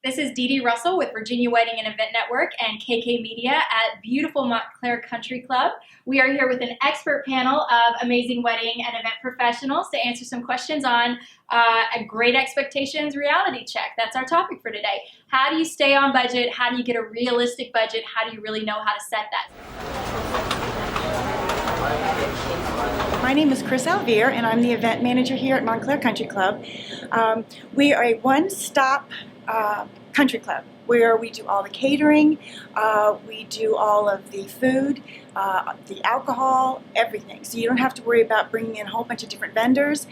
This is Dee Dee Russell with Virginia Wedding and Event Network and KK Media at beautiful Montclair Country Club. We are here with an expert panel of amazing wedding and event professionals to answer some questions on a Great Expectations reality check. That's our topic for today. How do you stay on budget? How do you get a realistic budget? How do you really know how to set that? My name is Chris Alvear, and I'm the event manager here at Montclair Country Club. We are a one-stop country club where we do all the catering, we do all of the food, the alcohol, everything. So you don't have to worry about bringing in a whole bunch of different vendors.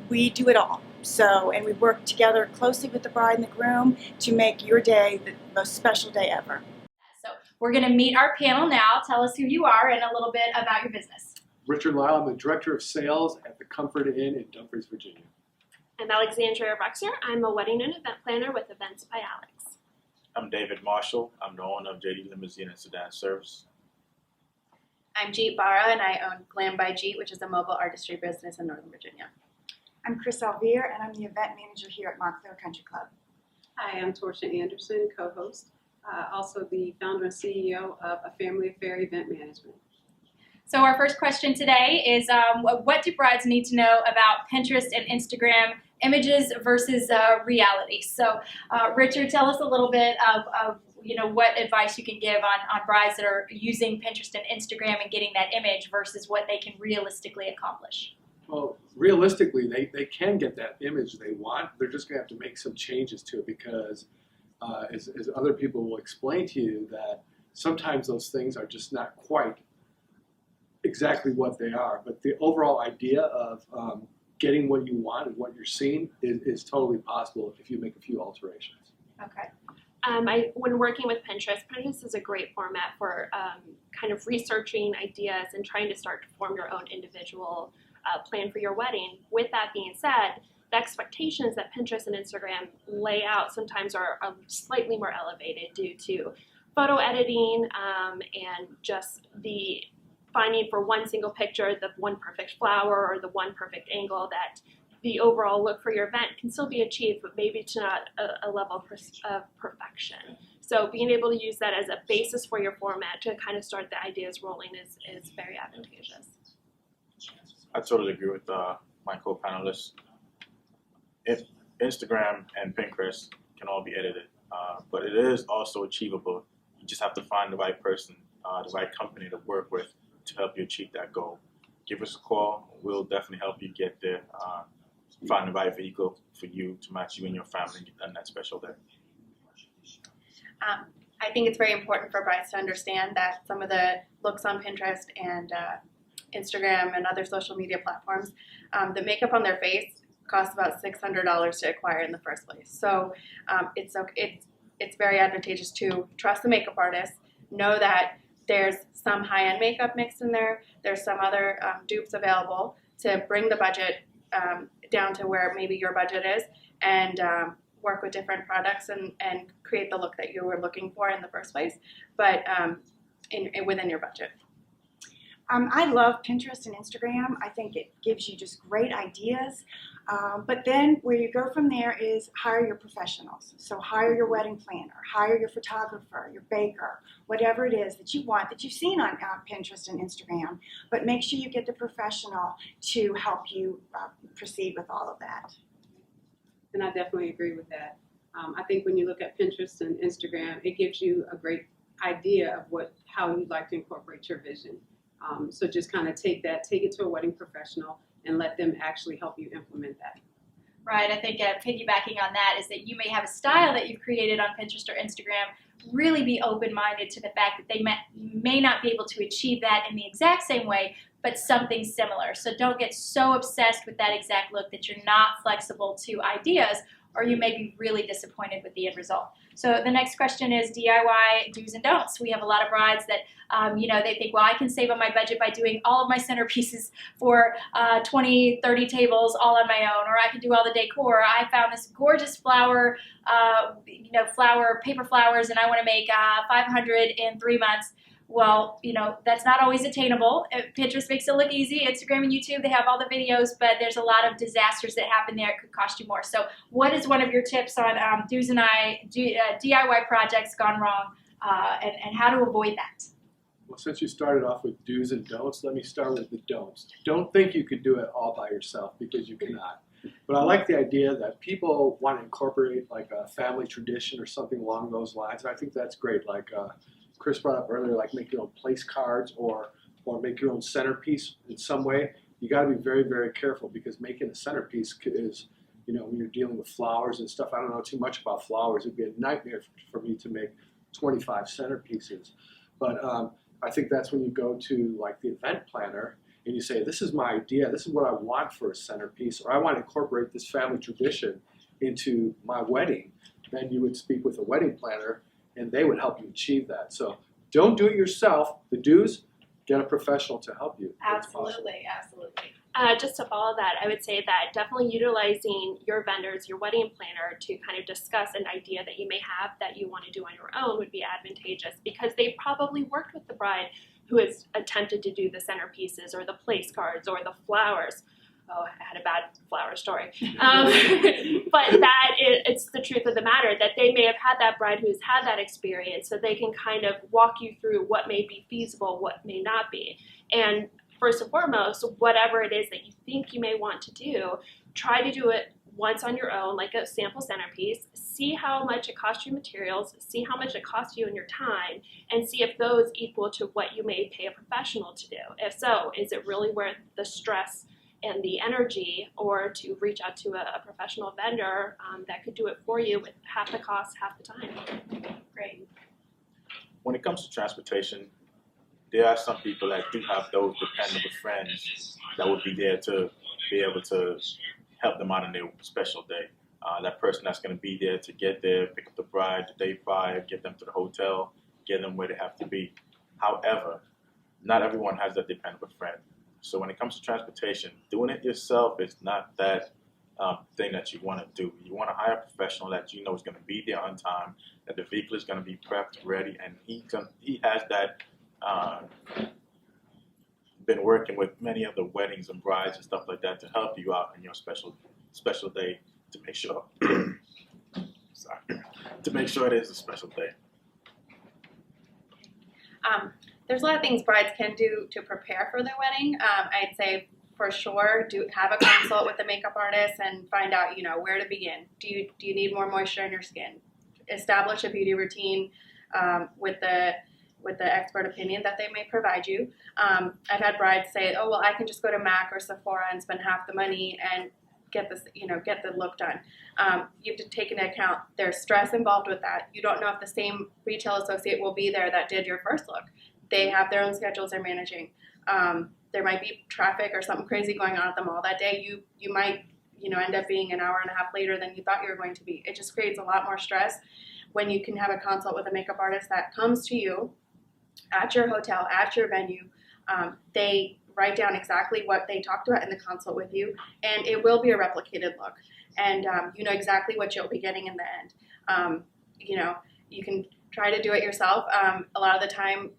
We do it all. And we work together closely with the bride and the groom to make your day the most special day ever. So we're going to meet our panel now. Tell us who you are and a little bit about your business. Richard Lyle, I'm the Director of Sales at the Comfort Inn in Dumfries, Virginia. I'm Alexandria Rexer. I'm a wedding and event planner with Events by Alex. I'm David Marshall. I'm the owner of JD Limousine and Sedan Service. I'm Jeet Barra, and I own Glam by Jeet, which is a mobile artistry business in Northern Virginia. I'm Chris Alvear, and I'm the event manager here at Montclair Country Club. Hi, I'm Torcia Anderson, co-host, also the founder and CEO of A Family Affair Event Management. So our first question today is, what do brides need to know about Pinterest and Instagram images versus reality? So Richard, tell us a little bit of what advice you can give on brides that are using Pinterest and Instagram and getting that image versus what they can realistically accomplish. Well, realistically, they can get that image they want. They're just going to have to make some changes to it because, as other people will explain to you, that sometimes those things are just not quite exactly what they are. But the overall idea of getting what you want and what you're seeing is totally possible if you make a few alterations. Okay. When working with Pinterest is a great format for kind of researching ideas and trying to start to form your own individual plan for your wedding. With that being said, the expectations that Pinterest and Instagram lay out sometimes are slightly more elevated due to photo editing and just the finding for one single picture the one perfect flower or the one perfect angle that the overall look for your event can still be achieved, but maybe to not a level of perfection. So being able to use that as a basis for your format to kind of start the ideas rolling is very advantageous. I totally agree with my co-panelists. If Instagram and Pinterest can all be edited, but it is also achievable. You just have to find the right person, the right company to work with to help you achieve that goal. Give us a call. We'll definitely help you get there. Find the right vehicle for you to match you and your family on that special day. I think it's very important for brides to understand that some of the looks on Pinterest and Instagram and other social media platforms, the makeup on their face costs about $600 to acquire in the first place. So it's very advantageous to trust the makeup artist, know that there's some high-end makeup mixed in there, there's some other dupes available to bring the budget down to where maybe your budget is, and work with different products and create the look that you were looking for in the first place, but within your budget. I love Pinterest and Instagram. I think it gives you just great ideas. But then where you go from there is hire your professionals. So hire your wedding planner, hire your photographer, your baker, whatever it is that you want, that you've seen on Pinterest and Instagram. But make sure you get the professional to help you proceed with all of that. And I definitely agree with that. I think when you look at Pinterest and Instagram, it gives you a great idea of how you'd like to incorporate your vision. So just kind of take it to a wedding professional and let them actually help you implement that. Right, I think piggybacking on that is that you may have a style that you've created on Pinterest or Instagram. Really be open-minded to the fact that they may not be able to achieve that in the exact same way, but something similar. So don't get so obsessed with that exact look that you're not flexible to ideas, or you may be really disappointed with the end result. So the next question is DIY do's and don'ts. We have a lot of brides that, they think, well, I can save on my budget by doing all of my centerpieces for 20, 30 tables all on my own, or I can do all the decor. I found this gorgeous paper flowers, and I want to make 500 in 3 months. Well, that's not always attainable. Pinterest makes it look easy. Instagram and YouTube, they have all the videos, but there's a lot of disasters that happen there. It could cost you more. So what is one of your tips on DIY projects gone wrong and how to avoid that? Well, since you started off with do's and don'ts, let me start with the don'ts. Don't think you could do it all by yourself, because you cannot. But I like the idea that people want to incorporate like a family tradition or something along those lines. And I think that's great. Like Chris brought up earlier, like make your own place cards or make your own centerpiece in some way. You got to be very, very careful, because making a centerpiece is, when you're dealing with flowers and stuff. I don't know too much about flowers. It'd be a nightmare for me to make 25 centerpieces. But I think that's when you go to like the event planner and you say, this is my idea, this is what I want for a centerpiece, or I want to incorporate this family tradition into my wedding. Then you would speak with a wedding planner and they would help you achieve that. So don't do it yourself. The do's, get a professional to help you. Absolutely, absolutely. Just to follow that, I would say that definitely utilizing your vendors, your wedding planner, to kind of discuss an idea that you may have that you want to do on your own would be advantageous, because they probably worked with the bride who has attempted to do the centerpieces or the place cards or the flowers. Oh, I had a bad flower story. But it's the truth of the matter, that they may have had that bride who's had that experience, so they can kind of walk you through what may be feasible, what may not be. And first and foremost, whatever it is that you think you may want to do, try to do it once on your own, like a sample centerpiece. See how much it costs you materials, see how much it costs you in your time, and see if those equal to what you may pay a professional to do. If so, is it really worth the stress and the energy, or to reach out to a professional vendor that could do it for you with half the cost, half the time? Great. When it comes to transportation, there are some people that do have those dependable friends that would be there to be able to help them out on their special day. That person that's going to be there to get there, pick up the bride the day prior, get them to the hotel, get them where they have to be. However, not everyone has that dependable friend. So when it comes to transportation, doing it yourself is not that thing that you want to do. You want to hire a professional that you know is going to be there on time, that the vehicle is going to be prepped, ready, and he has that been working with many other weddings and brides and stuff like that to help you out in your special day, to make sure to make sure it is a special day. There's a lot of things brides can do to prepare for their wedding. I'd say for sure, have a consult with the makeup artist and find out, where to begin. Do you need more moisture in your skin? Establish a beauty routine with the expert opinion that they may provide you. I've had brides say, oh, well, I can just go to MAC or Sephora and spend half the money and get this, get the look done. You have to take into account there's stress involved with that. You don't know if the same retail associate will be there that did your first look. They have their own schedules they're managing. There might be traffic or something crazy going on at the mall that day. You might, end up being an hour and a half later than you thought you were going to be. It just creates a lot more stress when you can have a consult with a makeup artist that comes to you at your hotel, at your venue. They write down exactly what they talked about in the consult with you, and it will be a replicated look. And you know exactly what you'll be getting in the end. You can try to do it yourself. A lot of the time,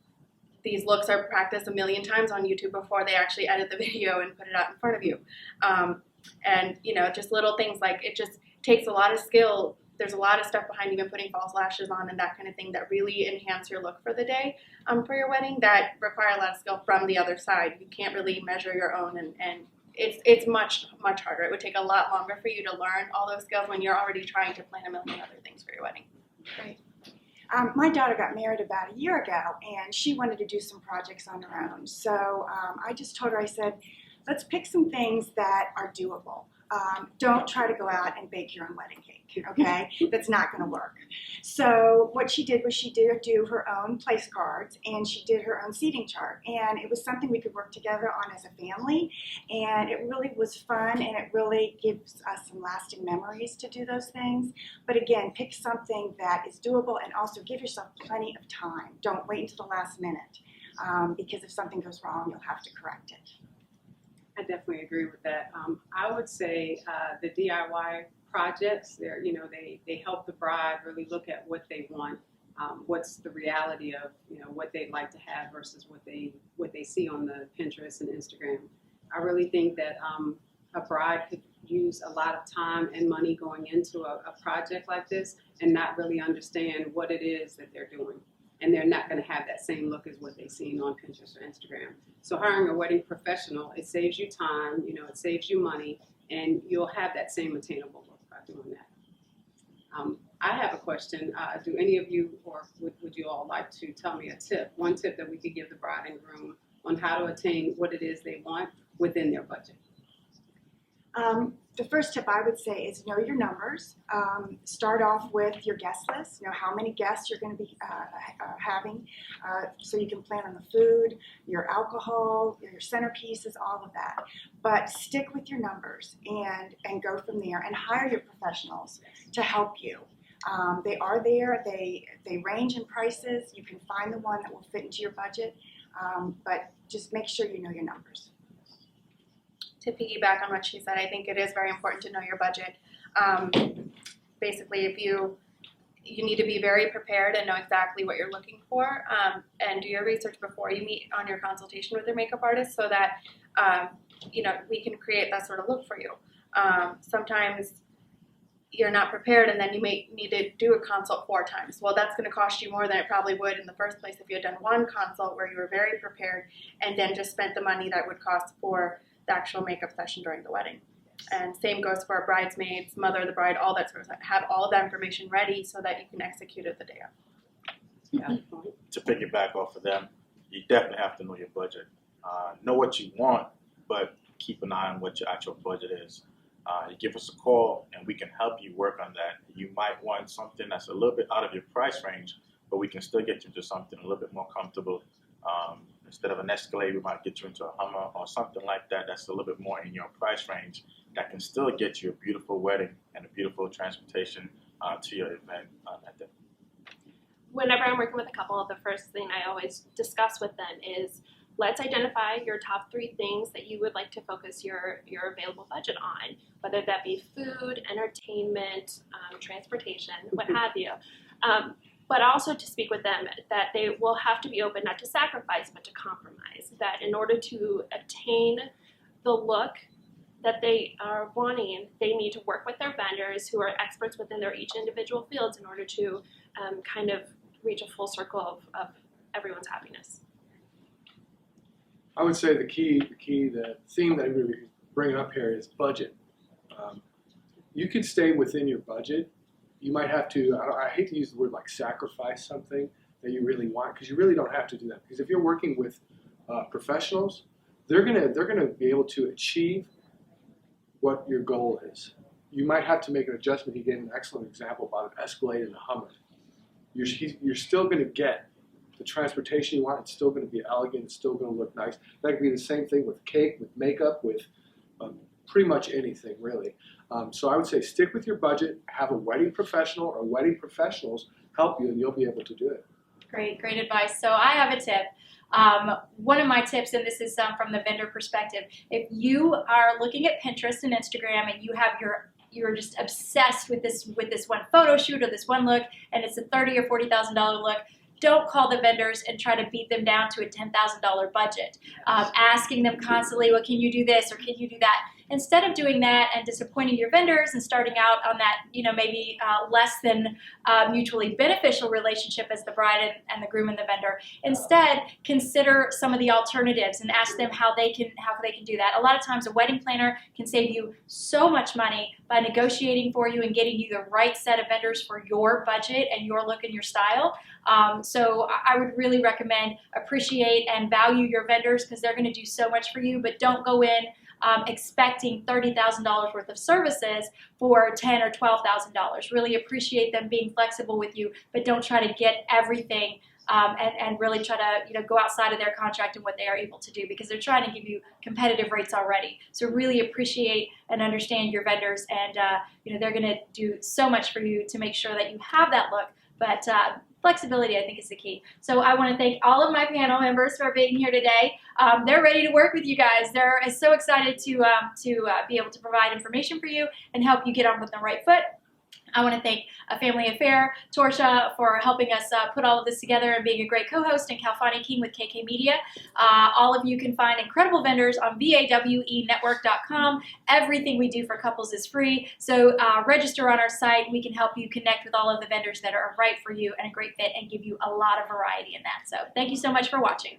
these looks are practiced a million times on YouTube before they actually edit the video and put it out in front of you. And just little things like, it just takes a lot of skill. There's a lot of stuff behind even putting false lashes on and that kind of thing that really enhance your look for the day for your wedding, that require a lot of skill from the other side. You can't really measure your own, and it's much, much harder. It would take a lot longer for you to learn all those skills when you're already trying to plan a million other things for your wedding. Great. My daughter got married about a year ago, and she wanted to do some projects on her own. So I just told her, I said, let's pick some things that are doable. Don't try to go out and bake your own wedding cake, okay? That's not going to work. So what she did was she did do her own place cards, and she did her own seating chart. And it was something we could work together on as a family. And it really was fun, and it really gives us some lasting memories to do those things. But again, pick something that is doable, and also give yourself plenty of time. Don't wait until the last minute, because if something goes wrong, you'll have to correct it. I definitely agree with that. I would say the DIY projects, they help the bride really look at what they want what's the reality of what they'd like to have versus what they see on the Pinterest and Instagram. I really think that a bride could use a lot of time and money going into a project like this and not really understand what it is that they're doing. And they're not going to have that same look as what they've seen on Pinterest or Instagram. So hiring a wedding professional, it saves you time, it saves you money, and you'll have that same attainable look by doing that. I have a question. Do any of you, or would you all like to tell me one tip that we could give the bride and groom on how to attain what it is they want within their budget? The first tip I would say is know your numbers. Start off with your guest list. Know how many guests you're going to be having, so you can plan on the food, your alcohol, your centerpieces, all of that. But stick with your numbers and go from there. And hire your professionals to help you. They are there. They range in prices. You can find the one that will fit into your budget. But just make sure you know your numbers. To piggyback on what she said, I think it is very important to know your budget. Basically, if you need to be very prepared and know exactly what you're looking for, and do your research before you meet on your consultation with your makeup artist, so that we can create that sort of look for you. Sometimes you're not prepared, and then you may need to do a consult 4 times. Well, that's going to cost you more than it probably would in the first place if you had done one consult where you were very prepared and then just spent the money that would cost for the actual makeup session during the wedding. And same goes for our bridesmaids, mother of the bride, all that sort of stuff. Have all of that information ready so that you can execute it the day of. Yeah. To piggyback off of them, you definitely have to know your budget. Know what you want, but keep an eye on what your actual budget is. You give us a call and we can help you work on that. You might want something that's a little bit out of your price range, but we can still get you to something a little bit more comfortable. Instead of an Escalade, we might get you into a Hummer or something like that that's a little bit more in your price range that can still get you a beautiful wedding and a beautiful transportation to your event that day. Whenever I'm working with a couple, the first thing I always discuss with them is, let's identify your top 3 things that you would like to focus your available budget on, whether that be food, entertainment, transportation, what have you. But also to speak with them that they will have to be open not to sacrifice but to compromise, that in order to obtain the look that they are wanting, they need to work with their vendors who are experts within their each individual fields in order to kind of reach a full circle of everyone's happiness. I would say the theme that I'm going to be bringing up here is budget. You can stay within your budget. You might have to, I hate to use the word like sacrifice something that you really want, because you really don't have to do that. Because if you're working with professionals, they're gonna be able to achieve what your goal is. You might have to make an adjustment. He gave an excellent example about an Escalade and a Hummer. You're still going to get the transportation you want. It's still going to be elegant. It's still going to look nice. That could be the same thing with cake, with makeup, with pretty much anything, really. So I would say stick with your budget. Have a wedding professional or wedding professionals help you, and you'll be able to do it. Great advice. So I have a tip. One of my tips, and this is from the vendor perspective, if you are looking at Pinterest and Instagram and you're just obsessed with this one photo shoot or this one look, and it's a $30,000 or $40,000 look, don't call the vendors and try to beat them down to a $10,000 budget. Asking them constantly, well, can you do this or can you do that? Instead of doing that and disappointing your vendors and starting out on that, maybe less than mutually beneficial relationship as the bride and the groom and the vendor, instead consider some of the alternatives and ask them how they can do that. A lot of times a wedding planner can save you so much money by negotiating for you and getting you the right set of vendors for your budget and your look and your style. So I would really recommend appreciate and value your vendors, because they're going to do so much for you, but don't go in expecting $30,000 worth of services for $10,000 or $12,000. Really appreciate them being flexible with you, but don't try to get everything and really try to go outside of their contract and what they are able to do, because they're trying to give you competitive rates already. So really appreciate and understand your vendors, and they're going to do so much for you to make sure that you have that look. But flexibility, I think, is the key. So I want to thank all of my panel members for being here today. They're ready to work with you guys. They're so excited to be able to provide information for you and help you get on with the right foot. I want to thank A Family Affair, Torsha, for helping us put all of this together and being a great co-host, and Kalfani King with KK Media. All of you can find incredible vendors on VAWEnetwork.com. Everything we do for couples is free, so register on our site. We can help you connect with all of the vendors that are right for you and a great fit and give you a lot of variety in that. So thank you so much for watching.